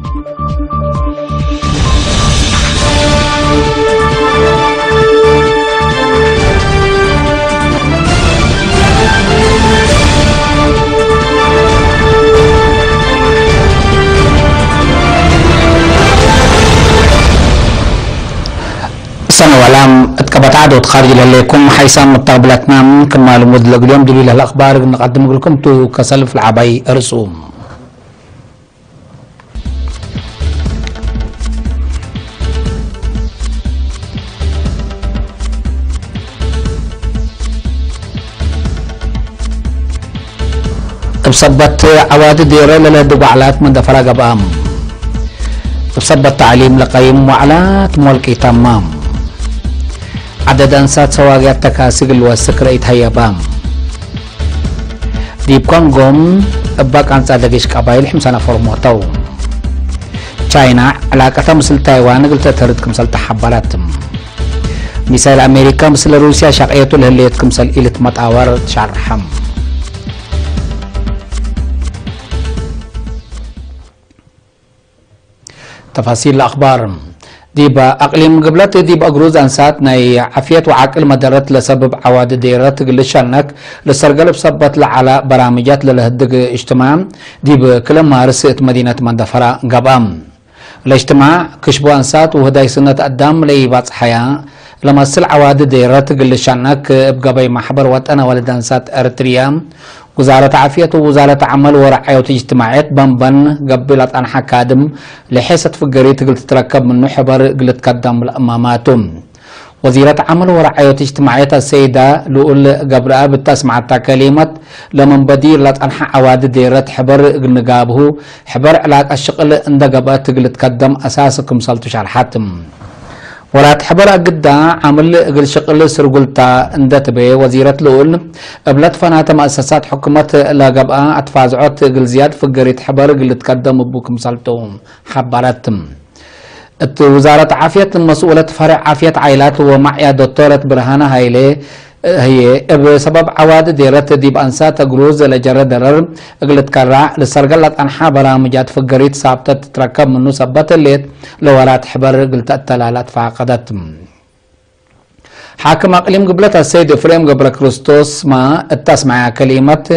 سنة ولام اتكبت عدد خارج لكم حيسام متقبلتنا ممكن معلومات اليوم دليل الأخبار نقدم لكم تو كسلف العباي رسوم بصبت عواد ديرة للهدو بعلات من دفرق بام بصبت تعليم لقيم وعلات مولكي تمام عدد أنسات سواقات تكاسق الوسك رأيت هيا بام ديب كونغوم أباك أنسات دقيش قبائل حمسانا فرموتو تشاينا علاقة مثل تايوان قلت ترد كمثل تحبالاتم مثال أمريكا مثل روسيا شاقيتو لهليت كمثل إلت متعور شارحم تفاصيل الأخبار ديبا أقليم قبلت ديب أجروز أنسات ناي عافية وعقل مدرت لسبب عواد ديرات لشانك لسرقل بسبت لعلى برامجات للهدق اجتماع ديب كل مارست مدينة مندفرة قبام الاجتماع كشبو أنسات وهداي سنة قدام ليبات حياة لما سل عواد ديرات لشانك بقبي محبر وطن ولد أنسات أرتريا وزارة عافية ووزارة عمل ورعاية اجتماعات بنبن قبلت عن حكادم لحيث فقريت قلت تركب من حبر قلت قدم الأماماتهم وزيرة عمل ورعاية اجتماعات السيدة لؤل قبرها بالتسمع كلمة لمن بدير لت عن عواد ديرت حبر نقابه حبر علاق الشغل عند قبات قلت قدم أساسكم سلطش على الحاتم ورات حبر قدا عمل قل شغل سرقلتا اندت بي وزيرة لول قبلت فنات مؤسسات حكومة لاقبا اتفازعوت قل زياد فقريت حبر قل تقدم ابوكم سالتهم حبرتم وزارة عافية مسؤولة فرع عافية عائلات ومعيا دكتورة برهانة هايلي هي بسبب عواد ديرت ديب انسات جروز لجرى درر قلت كرع لسرقلت انحا برامجات فقريت سابتة تتركب منو سبت الليت لورات حبر قلت التلالات فعقدت حاكم اقليم قبلت السيد فريم قبل كريستوس ما التسمع كلمة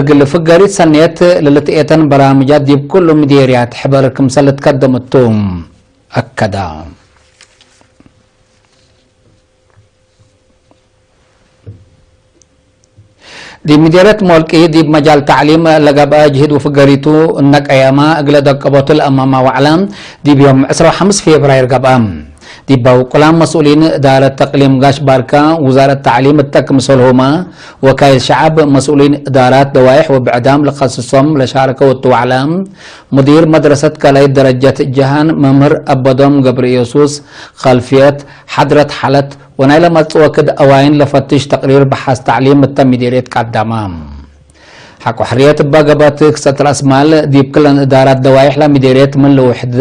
قل فقريت سنيت للتئتن برامجات ديب كل مديريات حبر كمسل تقدم التوم اكدا دي مديرة مولكي دي بمجال تعليم لقبا جهد وفقريتو انك اياما اقل دقبوت الامام وعلام دي بيوم 15 فبراير قبام دي بوقلام مسؤولين ادارة تقليم غاش باركا وزارة تعليم التك مسؤولهما وكايل شعب مسؤولين ادارات دوائح وبعدام لخصصهم لشاركة وعلام مدير مدرسة كلاي درجة جهان ممر ابدوم قبر يسوس خلفيات حضرة حالة ونايل متوكد اوائن لفتش تقرير بحث تعليم التمديريت قدامام حكو حرية بقبات كسات الاسمال ديب كل ادارات دوائح لمديريت من لوحد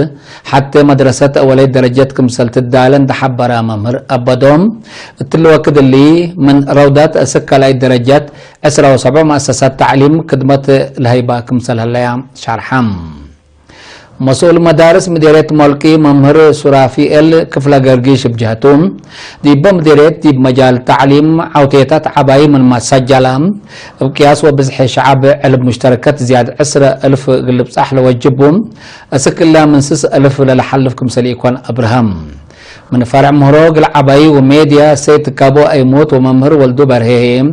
حتى مدرسة اولي درجات كمسلت الدالن دحبرا ممر ابدوم التلوكد اللي من روضات اسكالاي درجات 17 مؤسسات تعليم خدمة الهيبة كمسل هلايا شرحام مسؤول مدارس مديرية مولكي ممهر سرافيل كفلا قرقيش بجهتهم دي بمديرية دي بمجال تعليم عوتيتات عباي من مسجلهم بقياس وبزح شعب علم مشتركات زيادة 10,000 قلب صح لوجبهم أسك الله من 6,000 للحلفكم سليكوان أبراهام من فرع مهروق العباي وميديا سيد كابو ايموت وممهر ولدو برهيهم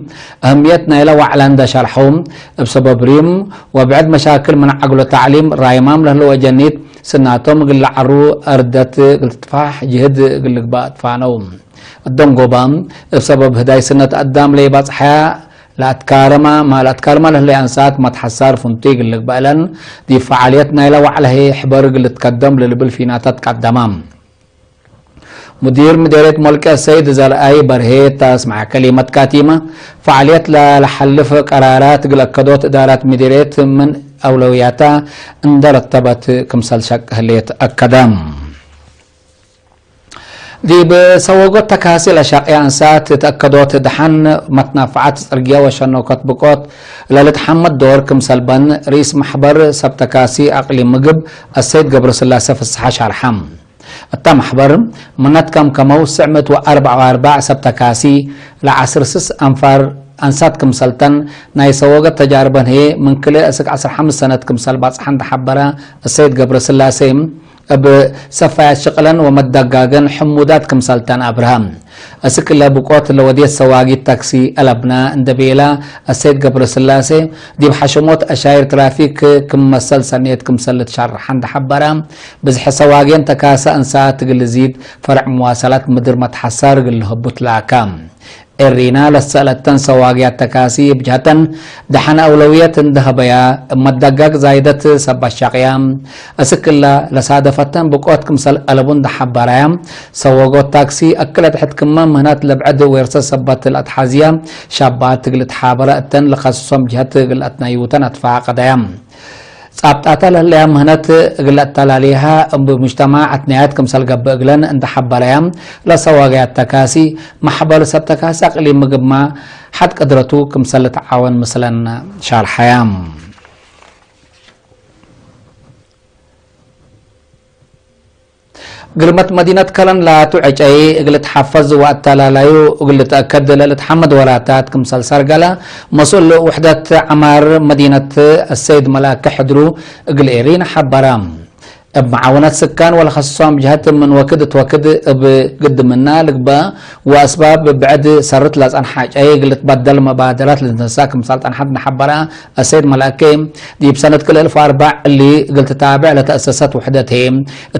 اهميتنا الى وعلان دا شرحهم بسبب ريم وبعد مشاكل من عقل التعليم رايمام له وجنيت سناتهم قل عرو اردت قل تفاح جهد قل قباء تفانوم الدم قوبام بسبب هداي سنة قدام لي بصحيا لا اتكارما ما لا اتكارما له انسات ما تحسار فنتي قل قبالن دي فعاليتنا الى وعلى هي حبر قل تقدم للبل فيناتات قدامام مدير مديرية ملك السيد زرعي برهيت تسمع كلمة كاتمة فعاليات لحلف قرارات قلقدوت إدارات مديرية من أولوياتها اندرتبت كمسال شك هليت أكدام دي بسوقت تكاسل أشاقيا أنسات تأكدوت دحن متنافعات أرجيا وشنوكت بقوت للتحمد دور كمسلبن رئيس محبر سبتكاسي أقلي مجب السيد قبر سلاسة في الصحة شارحم التمحبر منات كمو سعمت و44 سبتكاسي لعصر سس أنفار أنسات كمسلتن ناي سوقت تجاربن هي من كل أسك 15 سنة كمسل باصحن تحبرا السيد قبر سلاسة بسفايات شقلا ومدقاقن حمودات كمسلتان أبراهام أسك الله بقوت لودي السواقي التاكسي الأبناء اندبيلا السيد قبر سلاسي دي بحشموت أشاير ترافيك كمسل سنيت كمسلت شرحان حبرام بزح سواقين تكاسا أنسات قل فرع مواصلات مدر متحسار قل هبوت لاكام الرينا لسالتن سواقيات تكاسي بجهتن دحن أولوية ذهبيا مدقاق زايدة سبا الشاقيام أسك الله لسادفتن بقوت كمسل ألبون دحبرايام سواقو تاكسي أكلت حد كمان مهنات لبعد ويرسا سبات الأتحازية شابات قلت حابرأتن لخصوصا بجهت قلت نايوتن أتفاع قدايام صابتاتا لها مهنات قلت تلاليها بمجتمع اتنيات كمسل قب اقلن انت حبرايام لسواقيات تكاسي محبر سب تكاسي اقلي مقبما حد قدرتو كمسل تعاون مثلا شارحيام قلمت مدينة كلن لا تعجي قلت حفظ واتلالايو قلت اكد للت حمد وراتات كمسل سرقلا مسؤول وحدة عمار مدينة السيد ملاك حدرو قل ايرين حبرام بمعاونات سكان ولا خصوصا بجهات من وكد بقد منا لقبا واسباب بعد سرت لازن حاج اي قلت بدل مبادرات للنساك مسالت عن حد نحبرها السيد ملاكي دي بسنه كل 1004 اللي قلت تابع لتاسسات وحدتهم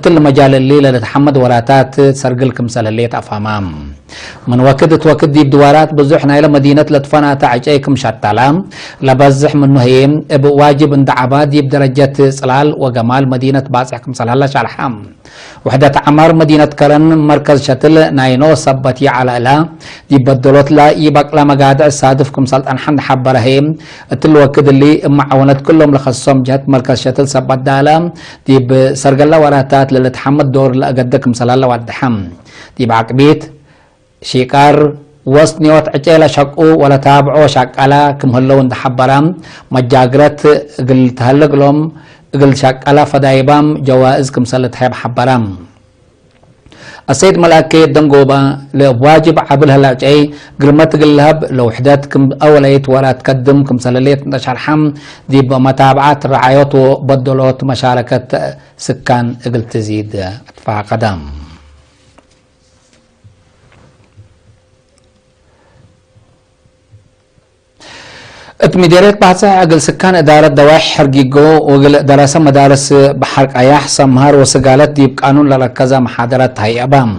تل مجال اللي لتحمد وراتات سرقل كمسال اللي تفهمام من وكد دي بدوارات بزحنا الى مدينه لتفنا تعج اي كم شتالام لبزح منه هي واجب عند عباد بدرجه صلال وجمال مدينه باصح كمسال الله شرحام وحدة عمار مدينة كرن مركز شتل ناينو صبتي على لا دي بدلوت لا يبقى لا مقادع الصادف كمسال انحن حبرهم اتل وكد اللي معاونات كلهم لخصهم جهه مركز شتل صبت دالام دي بسرقلا وراتات للتحمد دور لاقدك كمسال الله ودحم دي بعقبيت شيكار وسنيوت عجيلة شقو ولا تابعو شاقالا كم هلو اند حبرام مجاقرت قل تهلق لهم قل شاقالا فدايبام جوائز كم سلت حيب حبرام السيد ملاكي دنقوبا لواجب عبل هلاجي قرمت قلهب لوحدات كم اوليت ولا تقدم كم سلليت نشرحم دي بمتابعات رعايات وبدلوت مشاركة سكان قل تزيد ادفع قدام اتمديريت بعثة عقل سكان إدارة دواح حرقيقو وقل دراسة مدارس بحرق أياح سمهار وسقالت ديب قانون لركزة محاضرات هاي أبام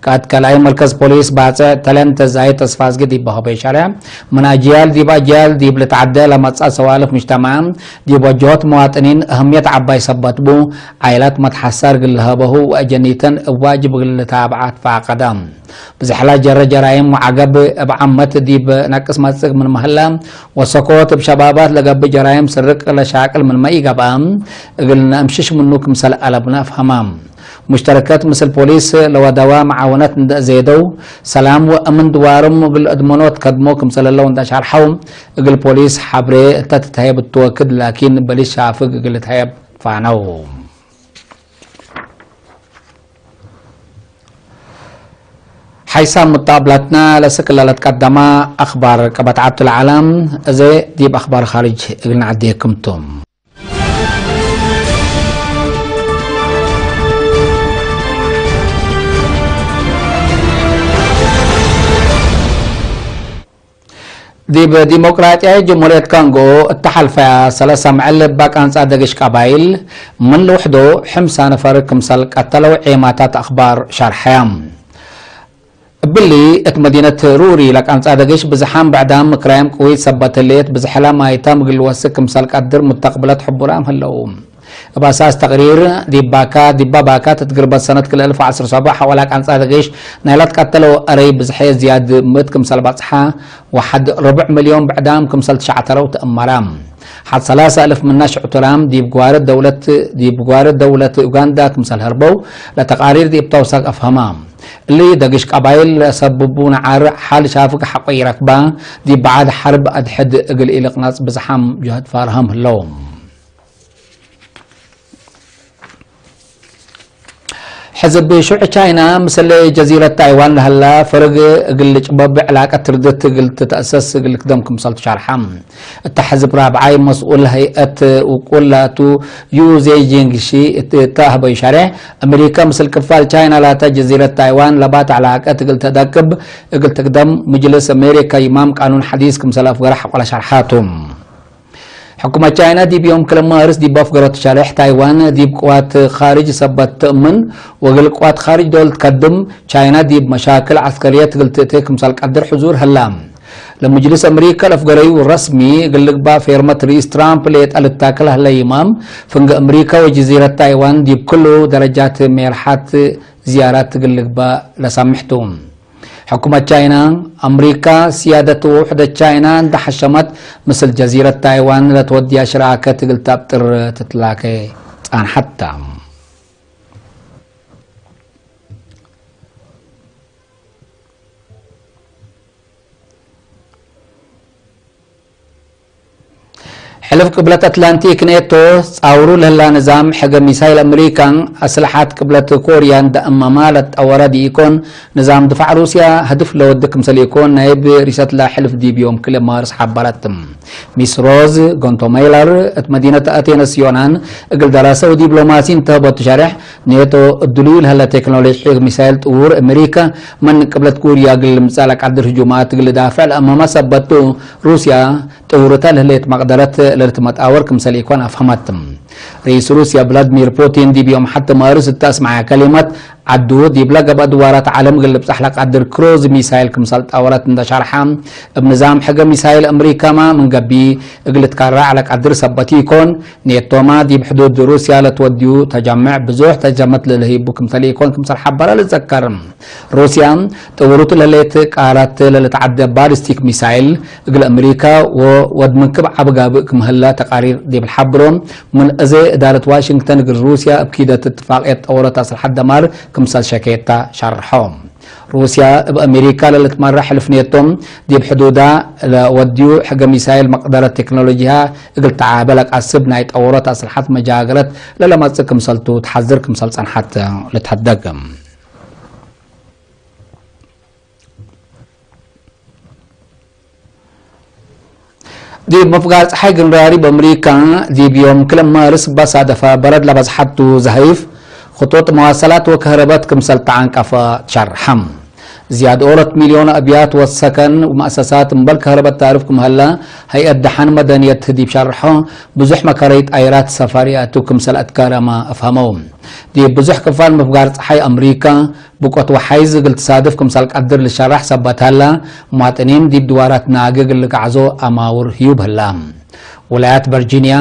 كاد كلاي مركز بوليس بعثة تلين تزايد تصفازق ديب بحبي شارع من أجيال ديب أجيال ديب لتعدى لمتصى سوالف مجتمع ديب وجهات مواطنين أهمية عباي سبتبو عائلات متحسر قلها بهو وأجنيتن واجب قل تابعات فاقدام بزحلا جرايم وعقب بعمت ديب نقص مسك من محلا وسكوت بشبابات لقب جرايم سرق لشاكل من ما يقبام قلنا امشش منوك مسل ألبنا فهمام مشتركات مثل بوليس لو دوا معاونات زيدو سلام وامن دوارم قل ادمونوت قدموك مسل الله وند شرحهم قل بوليس حبري تتهيب التوكد لكن بليش شافق قل تهيب فانو حيث مطابلتنا لسكلالة قدما أخبار كبت عبد العالم زي ديب أخبار خارج قلنا عديكم توم ديب ديمقراطية جمهورية كونغو التحالف سلاسة معلب باك أنسا دقش قبائل من لوحدو حمسة نفر كمسل قتلوا عيماتات أخبار شرحيام بلي ات مدينة روري لك أنت أدقش بزحام بعدام مكرايم كويت سبت الليت بزحلا ما يتم قل وسك مسال قدر مستقبلات حبرام هلوم بأساس تقرير ديبا باكا تتقرب سنة كل 1017 ولك أنت أدقش نايلات قتلوا أري بزحي زياد مت كمسال بصحة 1 ربع مليون بعدام كمسال تشعترو تأمرام حد 3000 من نشع ترام دي بجوار دولة أوغندا كمثال هربو لتقارير دي بتوثق أفهمام اللي دقش قبائل سببون عار حال شافك حقي ركبا دي بعد حرب أدحد أقل إلى قناص بزحام جهد فارهم اللوم حزب شرع تشاينا مثل جزيرة تايوان هلا فرق قلت بابع علاقة تردت قلت تأسس قلت قدامكم صلت شرحم التحزب رابعاي مسؤول هيئة وقولاتو يوزي جينغشي تاهب يشارع أمريكا مثل كفال تشاينا لا جزيرة تايوان لبات علاقة قلت تدكب قلت قدام مجلس أمريكا إمام قانون حديث كمثل أفقرح ولا شرحاتهم حكومة تشاينا دي بيوم كل مارس دي بافقرات شارح تايوان دي بقوات خارج سبت تأمن وقل قوات خارج دول تقدم تشاينا دي بمشاكل عسكرية قلت مثال قدر حضور هلام لمجلس أمريكا الأفقري والرسمي قل با فيرمة رئيس ترامب اللي يتقل التاكل هلا إمام فنق أمريكا وجزيرة تايوان دي بكله درجات ميرحات زيارات قل با لسامحتهم حكومة تشاينا أمريكا سيادة وحدة تشاينا اندحشمت مثل جزيرة تايوان لتودي شراكة قلت تبتر تتلاقي عن حتى حلف قبلة أتلانتيك نيتو صاورو لهلا نظام حق ميسايل أمريكا أسلحات قبلة كوريا عند أمامالت أوراد يكون نظام دفاع روسيا هدف لو ودك مثل يكون نايب ريسات لا حلف دي بيوم كل مارس حبالتم ميس روز غونتو ميلر مدينة أتينس يونان اقل دراسة ودبلوماسي انتهبت شرح نيتو الدلول هلا تكنولوجيا ميسايل تور أمريكا من قبلة كوريا قل مسالك عد الهجومات قل دافع الأمام سبتو روسيا تورتها لهليت مقدرت لرتمت أور كمثال يكون أفهمتم رئيس روسيا فلاديمير بوتين دي بيوم حتى مارس تسمع كلمة عدو دي بلا قبل دوارات عالم قلب صحلق عدر كروز ميسايل كمثال أورات اندشار حام بنظام حاجة ميسايل أمريكا ما من قبي قلت كارع على عدر سبتي يكون نيتوما دي بحدود روسيا لتوديو تجمع بزوح تجمعت للهيبو كمثال يكون كمثال حبرة لتذكر روسيا تورط لليت قارات لتعدى بالستيك ميسايل قل أمريكا وود من كبع عبقى كمهلا تقارير دي بالحبرون من أزي إدارة واشنطن قل روسيا بكيدة اتفاقية أورات أصل حد مار كمثال شكيتا شرحهم روسيا بأمريكا للتمرح حلفنيتهم دي بحدودها وديو حق ميسايل مقدرة تكنولوجيا قل تعابلك أسب نايت أورات أصل حد مجاقرت لما كمثالتو تحذر كمثال صنحات لتحدقم دي مفقار حق راري بأمريكا دي بيوم كل مارس بس دفا برد لبس حتو زهيف خطوط مواصلات وكهربات كمثال تعنكفة شرحم زيادة أورت مليون أبيات والسكن ومؤسسات مبل كهرباء تعرفكم هلا هيئة دحان مدنية تهدي بشرحه بزح مكاريت أيرات سفاريات كمثال أذكار ما أفهمهم دي بزح كفال مفقار حي أمريكا بقوة وحيز قلت صادف كمثال قدر للشرح سبت هلا مواطنين دي بدوارات ناقق اللي قعزو أماور هيوب هلا ولايات فرجينيا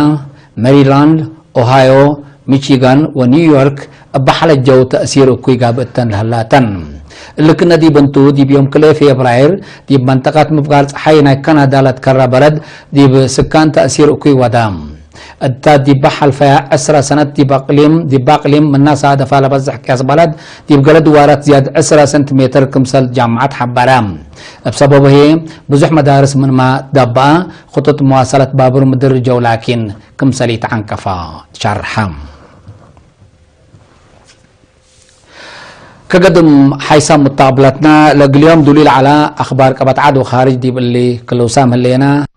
ماريلاند أوهايو ميشيغان ونيويورك بحال الجو تأثير كوي قابتن لهلاتن اللي كنا دي بنتو دي بيوم كله فبراير دي بمنطقة مفقار حينا كندا لتكرر برد دي بسكان تأثير كوي ودام التا دي بحال فيها 10 سنة دي باقليم من الناس هذا فالا بزح كاس بلد دي بقلد وارات زياد 10 سنتيمتر كمثال جامعة حبرام بسببه بزح مدارس من ما دبا خطوط مواصلة بابور مدرجة ولكن كمثال يتعنكفا شرحم كقدم حيسام مطابلتنا لقل يوم دليل على أخبار كبت عدو خارج دي باللي كله سام هلينا